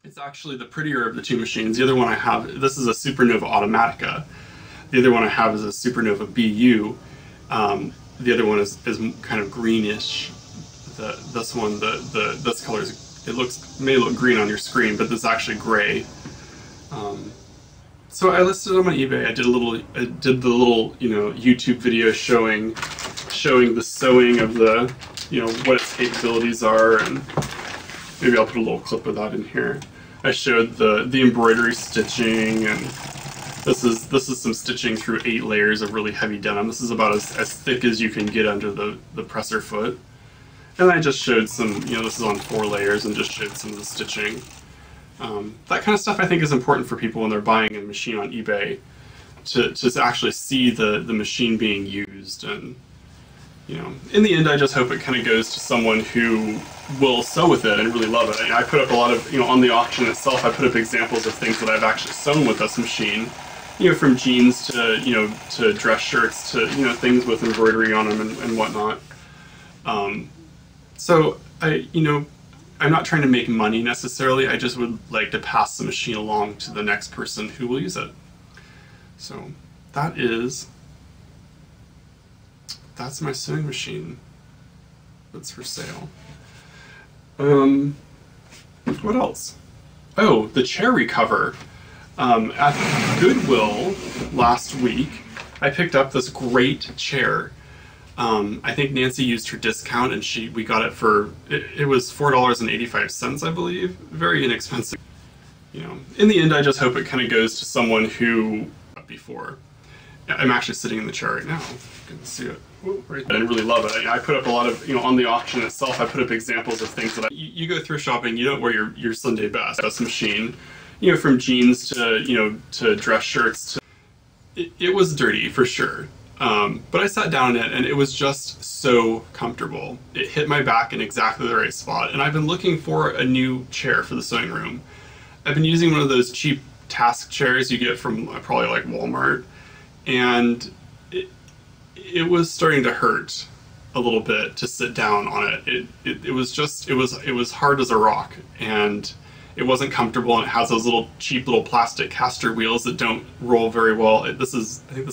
It's actually the prettier of the two machines. The other one I have, this is a Supernova Automatica. The other one I have is a Supernova BU. The other one is kind of greenish. This one, this color is, may look green on your screen, but this is actually gray. So I listed them on eBay. I did the little YouTube video showing the sewing of the what its capabilities are, and maybe I'll put a little clip of that in here. I showed the embroidery stitching, and this is some stitching through 8 layers of really heavy denim. This is about as thick as you can get under the presser foot. And I just showed some, this is on 4 layers, and just showed some of the stitching. That kind of stuff I think is important for people when they're buying a machine on eBay, to actually see the machine being used. And in the end, I just hope it kind of goes to someone who will sew with it and really love it. I put up a lot of, on the auction itself, I put up examples of things that I've actually sewn with this machine. From jeans to dress shirts to things with embroidery on them and whatnot. So I'm not trying to make money necessarily. I just would like to pass the machine along to the next person who will use it. So that's my sewing machine that's for sale. What else? Oh, the chair recover. At Goodwill last week, I picked up this great chair. I think Nancy used her discount, and we got it for, it was $4.85, I believe. Very inexpensive. In the end, I just hope it kind of goes to someone who, before. I'm actually sitting in the chair right now. You can see it. Right there. And really love it. I put up a lot of, on the auction itself, I put up examples of things that you go through shopping, you don't wear your Sunday best. This machine, from jeans to dress shirts. It was dirty for sure. But I sat down in it, and it was just so comfortable. It hit my back in exactly the right spot, and I've been looking for a new chair for the sewing room. I've been using one of those cheap task chairs you get from probably like Walmart, and it was starting to hurt a little bit to sit down on it. It was hard as a rock, and it wasn't comfortable, and it has those little cheap little plastic caster wheels that don't roll very well. I think this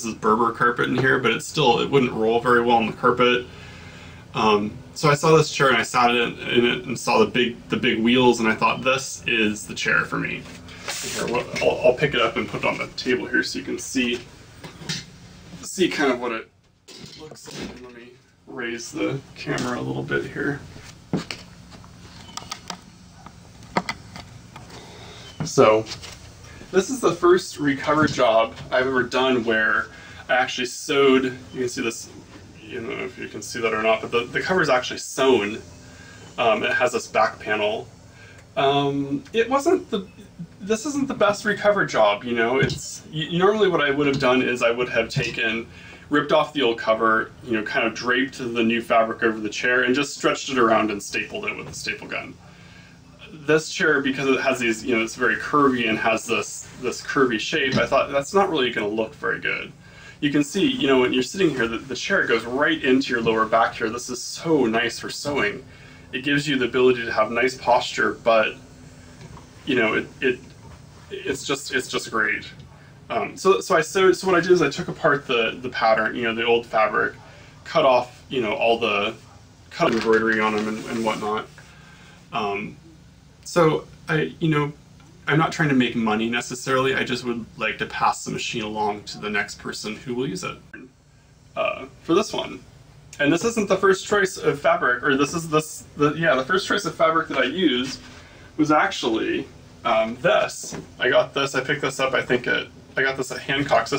is Berber carpet in here, but it wouldn't roll very well on the carpet. So I saw this chair, and I sat in it and saw the big wheels, and I thought, this is the chair for me. Here, I'll pick it up and put it on the table here so you can see kind of what it looks like. Let me raise the camera a little bit here. So, this is the first recover job I've ever done where I actually sewed. You can see this, I don't know if you can see that or not, but the cover is actually sewn. It has this back panel. This isn't the best recover job, normally what I would have done is I would have ripped off the old cover, kind of draped the new fabric over the chair and just stretched it around and stapled it with a staple gun. This chair, because it has these, it's very curvy and has this curvy shape, I thought that's not really going to look very good. You can see, when you're sitting here, the chair goes right into your lower back here. This is so nice for sewing. It gives you the ability to have nice posture, but it's just great. So I sewed. So what I did is I took apart the pattern, the old fabric, cut off, all the embroidery on them and whatnot. So I'm not trying to make money necessarily. I just would like to pass the machine along to the next person who will use it. For this one, and this isn't the first choice of fabric, or the first choice of fabric that I used was actually this. I picked this up. I got this at Hancock's.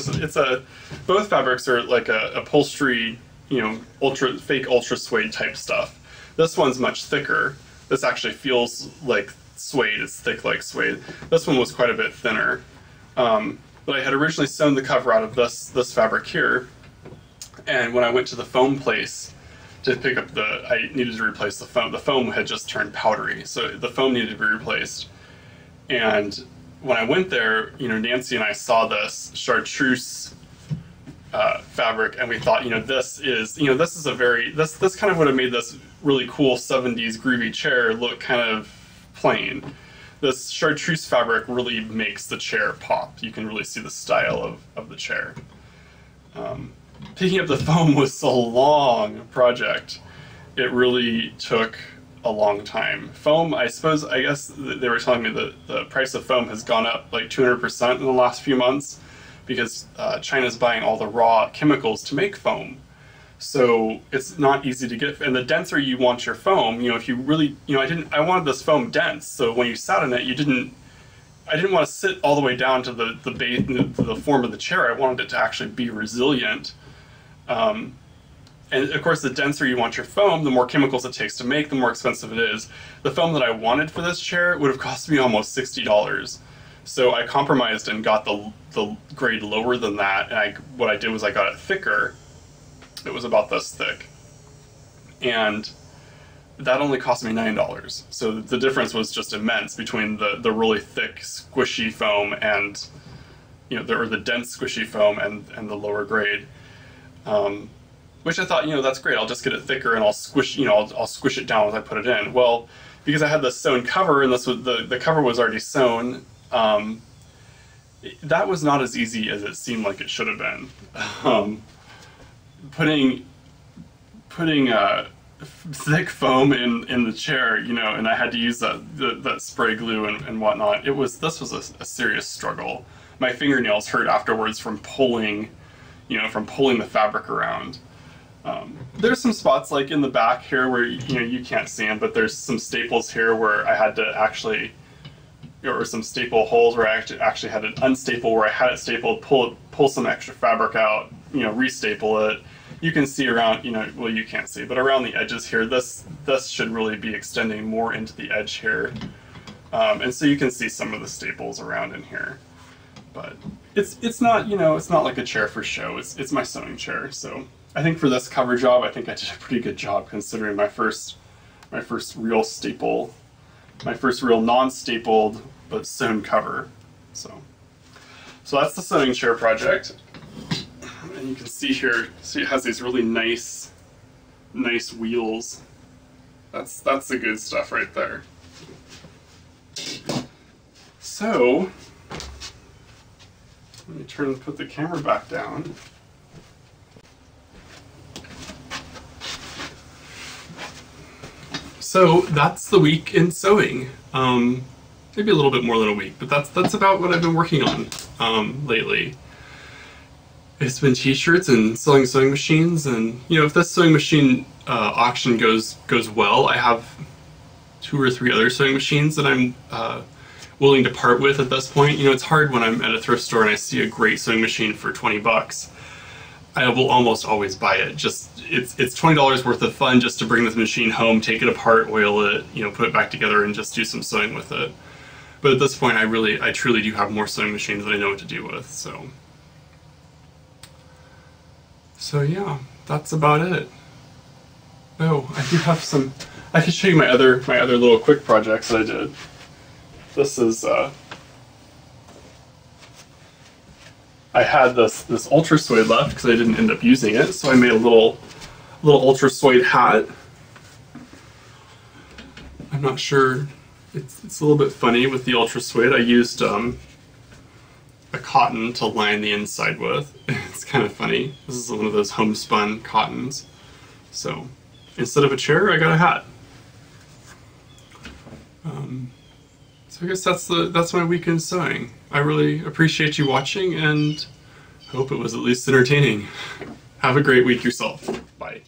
Both fabrics are like a upholstery, fake ultra suede type stuff. This one's much thicker. This actually feels like suede. It's thick like suede. This one was quite a bit thinner. But I had originally sewn the cover out of this fabric here, and when I went to the foam place to pick up I needed to replace the foam. The foam had just turned powdery, so the foam needed to be replaced. And when I went there, Nancy and I saw this chartreuse fabric, and we thought, this kind of would have made this really cool 70s groovy chair look kind of plain. this chartreuse fabric really makes the chair pop. You can really see the style of the chair. Picking up the foam was a long project. It really took a long time. Foam, I guess they were telling me that the price of foam has gone up like 200% in the last few months because China's buying all the raw chemicals to make foam. So it's not easy to get, and the denser you want your foam, if you really, I wanted this foam dense, so when you sat in it, I didn't want to sit all the way down to the form of the chair. I wanted it to actually be resilient. And of course, the denser you want your foam, the more chemicals it takes to make, the more expensive it is. The foam that I wanted for this chair would have cost me almost $60. So I compromised and got the grade lower than that, and what I did was I got it thicker. It was about this thick, and that only cost me $9. So the difference was just immense between the really thick, squishy foam and the dense, squishy foam and the lower grade. Which I thought, that's great. I'll just get it thicker and I'll squish, I'll squish it down as I put it in. Well, because I had the sewn cover and this was the cover was already sewn, that was not as easy as it seemed like it should have been. Putting thick foam in the chair, and I had to use that spray glue and whatnot. This was a serious struggle. My fingernails hurt afterwards from pulling the fabric around. There's some spots like in the back here where you can't see them, but there's some staples here where I had to actually, or some staple holes where I actually had it unstaple, where I had it stapled, pull some extra fabric out, restaple it. You can see around, well, you can't see, but around the edges here, this should really be extending more into the edge here. And so you can see some of the staples around in here. But it's not, it's not like a chair for show. It's my sewing chair. So I think for this cover job, I think I did a pretty good job considering my first real staple, my first real non-stapled but sewn cover. So that's the sewing chair project. And you can see here, it has these really nice wheels. That's the good stuff right there. So let me put the camera back down. So that's the week in sewing. Maybe a little bit more than a week, but that's about what I've been working on lately. It's been t-shirts and selling sewing machines, and if this sewing machine auction goes well, I have 2 or 3 other sewing machines that I'm willing to part with at this point. It's hard when I'm at a thrift store and I see a great sewing machine for 20 bucks. I will almost always buy it. It's $20 worth of fun just to bring this machine home, take it apart, oil it, put it back together and just do some sewing with it. But at this point I truly do have more sewing machines that I know what to do with, So yeah, that's about it. Oh, I do have some. I can show you my other little quick projects that I did. This is I had this ultra suede left because I didn't end up using it, so I made a little ultra suede hat. I'm not sure. It's a little bit funny with the ultra suede. I used a cotton to line the inside with. It's kind of funny. This is one of those homespun cottons. So instead of a chair, I got a hat. So I guess that's my weekend sewing. I really appreciate you watching and hope it was at least entertaining. Have a great week yourself. Bye.